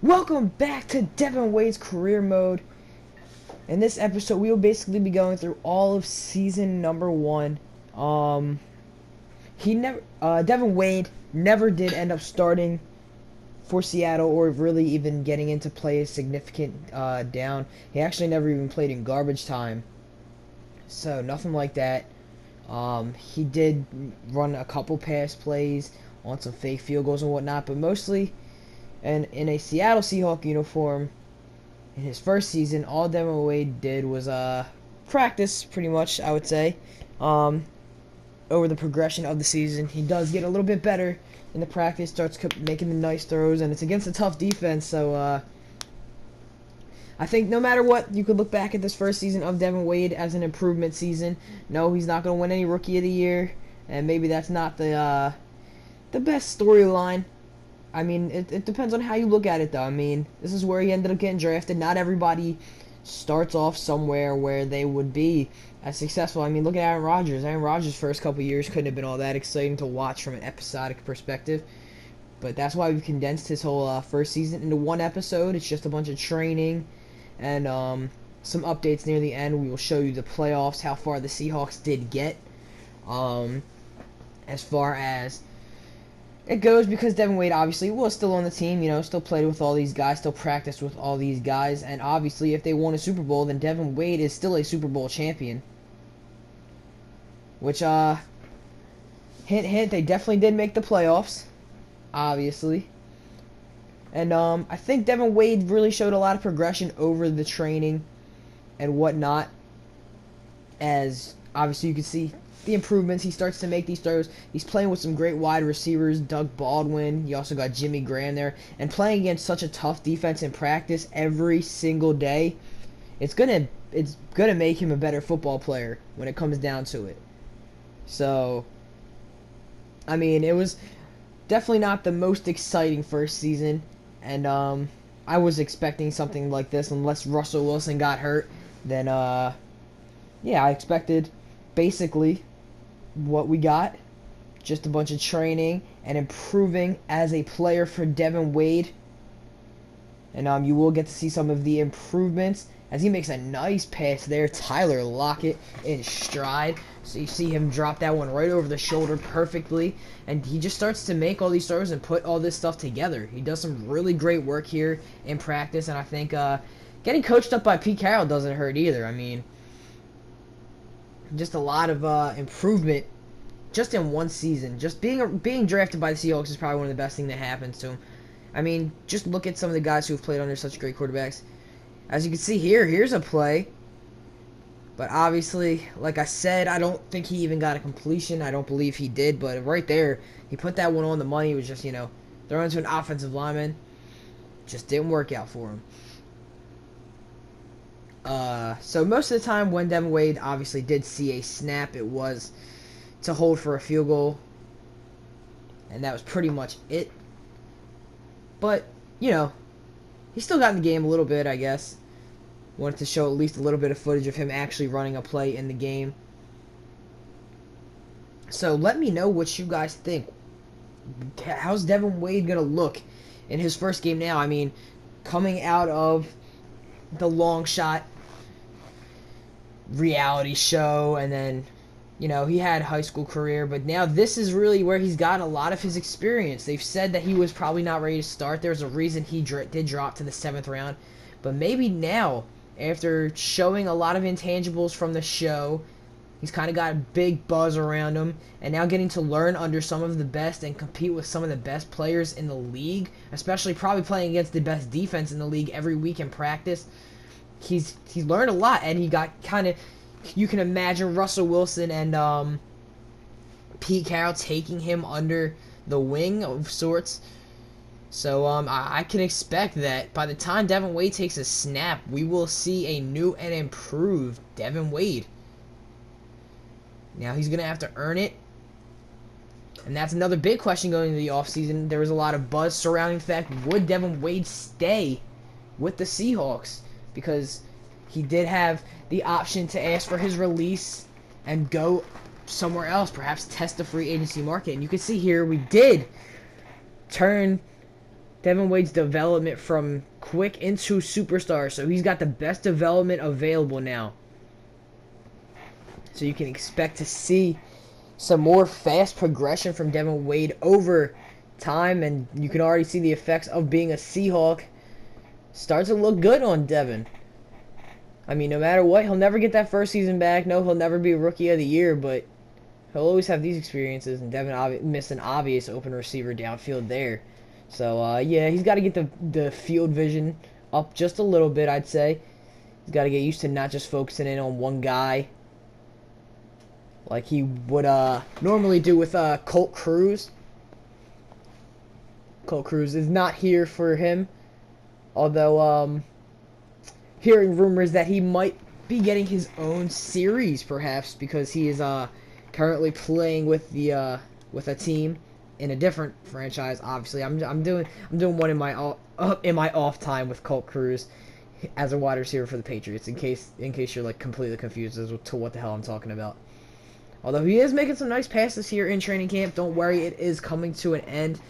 Welcome back to Devin Wade's career mode. In this episode, we will basically be going through all of season number 1. Devin Wade never did end up starting for Seattle or really even getting into play a significant down. He actually never even played in garbage time. So nothing like that. He did run a couple pass plays on some fake field goals and whatnot, but mostly and in a Seattle Seahawks uniform in his first season, all Devin Wade did was practice, pretty much, I would say. Over the progression of the season, he does get a little bit better in the practice, starts making the nice throws, and it's against a tough defense, so I think no matter what, you could look back at this first season of Devin Wade as an improvement season. No, he's not going to win any Rookie of the Year, and maybe that's not the best storyline. I mean, it depends on how you look at it, though. I mean, this is where he ended up getting drafted. Not everybody starts off somewhere where they would be as successful. I mean, look at Aaron Rodgers. Aaron Rodgers' first couple years couldn't have been all that exciting to watch from an episodic perspective. But that's why we've condensed his whole first season into one episode. It's just a bunch of training and some updates near the end. We will show you the playoffs, how far the Seahawks did get. As far as it goes, because Devin Wade obviously was still on the team, still played with all these guys, still practiced with all these guys, and obviously if they won a Super Bowl, then Devin Wade is still a Super Bowl champion. Which, hint, hint, they definitely did make the playoffs, obviously. And, I think Devin Wade really showed a lot of progression over the training and whatnot, as obviously you can see the improvements. He starts to make these throws. He's playing with some great wide receivers, Doug Baldwin. You also got Jimmy Graham there. And playing against such a tough defense in practice every single day, it's gonna make him a better football player when it comes down to it. So, I mean, it was definitely not the most exciting first season, and I was expecting something like this unless Russell Wilson got hurt. Then yeah, I expected basically what we got, just a bunch of training and improving as a player for Devin Wade. And you will get to see some of the improvements as he makes a nice pass there. Tyler Lockett in stride. So you see him drop that one right over the shoulder perfectly. And he just starts to make all these throws and put all this stuff together. He does some really great work here in practice. And I think getting coached up by Pete Carroll doesn't hurt either. I mean, just a lot of improvement just in one season. Just being drafted by the Seahawks is probably one of the best things that happens to him. I mean, just look at some of the guys who have played under such great quarterbacks. As you can see here, here's a play. But obviously, like I said, I don't think he even got a completion. I don't believe he did. But right there, he put that one on the money. It was just, throwing to an offensive lineman. Just didn't work out for him. So most of the time when Devin Wade obviously did see a snap, it was to hold for a field goal. And that was pretty much it. But, he still got in the game a little bit, I guess. Wanted to show at least a little bit of footage of him actually running a play in the game. So let me know what you guys think. How's Devin Wade going to look in his first game now? I mean, coming out of the long shot reality show, and then he had a high school career, but now this is really where he's got a lot of his experience. They've said that he was probably not ready to start. There's a reason he did drop to the 7th round, but maybe now, after showing a lot of intangibles from the show, he's kind of got a big buzz around him, and now getting to learn under some of the best and compete with some of the best players in the league, especially probably playing against the best defense in the league every week in practice. He's learned a lot, and he got kind of, you can imagine Russell Wilson and Pete Carroll taking him under the wing of sorts. So I can expect that by the time Devin Wade takes a snap, we will see a new and improved Devin Wade. Now he's going to have to earn it. And that's another big question going into the offseason. There was a lot of buzz surrounding the fact, would Devin Wade stay with the Seahawks? Because he did have the option to ask for his release and go somewhere else, perhaps test the free agency market. And you can see here we did turn Devin Wade's development from quick into superstar. So he's got the best development available now. So you can expect to see some more fast progression from Devin Wade over time, and you can already see the effects of being a Seahawk starts to look good on Devin. I mean, no matter what, he'll never get that first season back. No, he'll never be Rookie of the Year, but he'll always have these experiences, and Devin missed an obvious open receiver downfield there. So, yeah, he's got to get the field vision up just a little bit, I'd say. He's got to get used to not just focusing in on one guy like he would normally do with Colt Cruz. Colt Cruz is not here for him, although hearing rumors that he might be getting his own series, perhaps, because he is currently playing with a team in a different franchise. Obviously, I'm doing one in my off time with Colt Cruz as a wide receiver for the Patriots. In case you're like completely confused as to what the hell I'm talking about. Although he is making some nice passes here in training camp. Don't worry, it is coming to an end.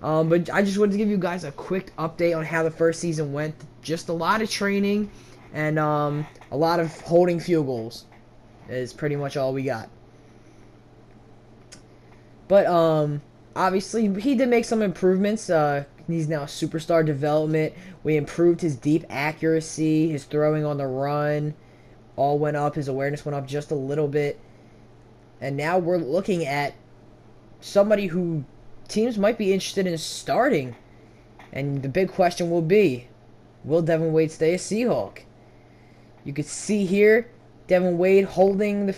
But I just wanted to give you guys a quick update on how the first season went. Just a lot of training and a lot of holding field goals is pretty much all we got. But obviously he did make some improvements. He's now superstar development. We improved his deep accuracy, his throwing on the run all went up. His awareness went up just a little bit. And now we're looking at somebody who teams might be interested in starting. And the big question will be, will Devin Wade stay a Seahawk? You can see here, Devin Wade holding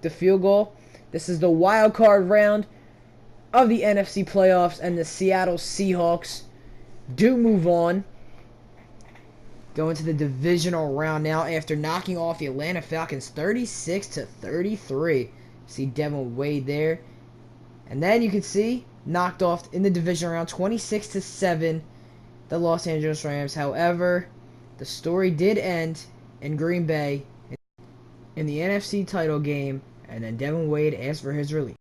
the field goal. This is the wild card round of the NFC playoffs, and the Seattle Seahawks do move on. Go into the divisional round now after knocking off the Atlanta Falcons 36-33. See Devin Wade there. And then you can see knocked off in the divisional round 26-7 the Los Angeles Rams. However, the story did end in Green Bay in the NFC title game, and then Devin Wade asked for his release.